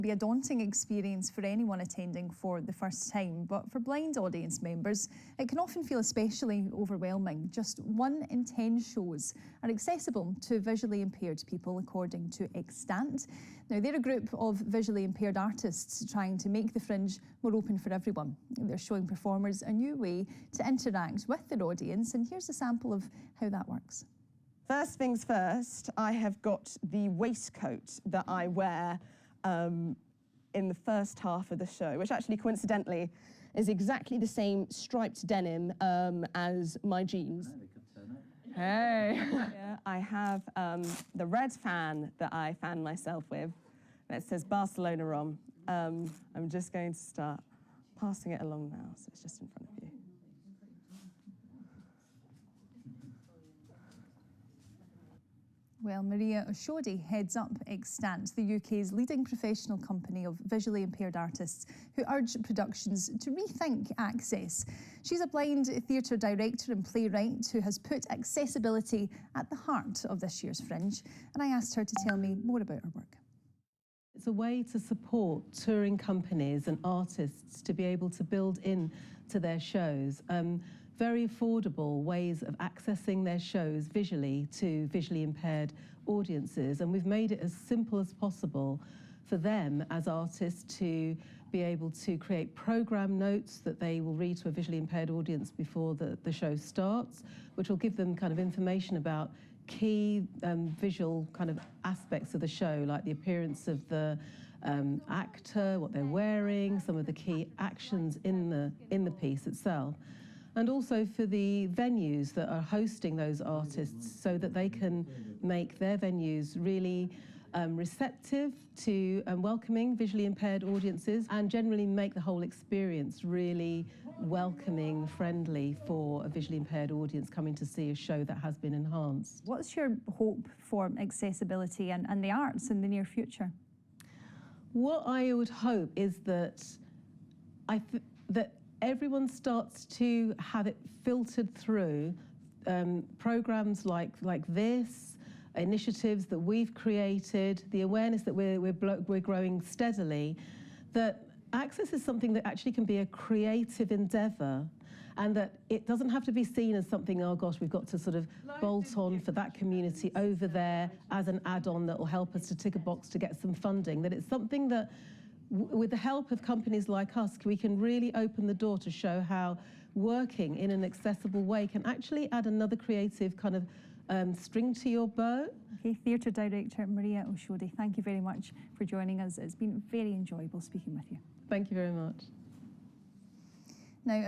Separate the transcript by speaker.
Speaker 1: Be a daunting experience for anyone attending for the first time, but for blind audience members, it can often feel especially overwhelming. Just 1 in 10 shows are accessible to visually impaired people, according to Extant. Now, they're a group of visually impaired artists trying to make the Fringe more open for everyone. They're showing performers a new way to interact with their audience, and here's a sample of how that works.
Speaker 2: First things first, I have got the waistcoat that I wear in the first half of the show, which actually coincidentally is exactly the same striped denim as my jeans. Hey! Yeah, I have the red fan that I fan myself with, and it says Barcelona on. I'm just going to start passing it along now, so it's just in front of you.
Speaker 1: Well, Maria Oshodi heads up Extant, the UK's leading professional company of visually impaired artists who urge productions to rethink access. She's a blind theatre director and playwright who has put accessibility at the heart of this year's Fringe, and I asked her to tell me more about her work.
Speaker 3: It's a way to support touring companies and artists to be able to build in to their shows very affordable ways of accessing their shows visually to visually impaired audiences. And we've made it as simple as possible for them as artists to be able to create program notes that they will read to a visually impaired audience before the show starts, which will give them kind of information about key visual kind of aspects of the show, like the appearance of the actor, what they're wearing, some of the key actions in the piece itself. And also for the venues that are hosting those artists so that they can make their venues really receptive to welcoming visually impaired audiences and generally make the whole experience really welcoming, friendly for a visually impaired audience coming to see a show that has been enhanced.
Speaker 1: What's your hope for accessibility and the arts in the near future?
Speaker 3: What I would hope is that that everyone starts to have it filtered through programs like this, initiatives that we've created, the awareness that we're growing steadily, that access is something that actually can be a creative endeavour, and that it doesn't have to be seen as something, oh gosh, we've got to sort of bolt on for that community over there as an add-on that will help us to tick a box to get some funding, that it's something that with the help of companies like us, we can really open the door to show how working in an accessible way can actually add another creative kind of string to your bow.
Speaker 1: Okay, Theatre Director Maria Oshodi, thank you very much for joining us. It's been very enjoyable speaking with you.
Speaker 3: Thank you very much.
Speaker 1: Now,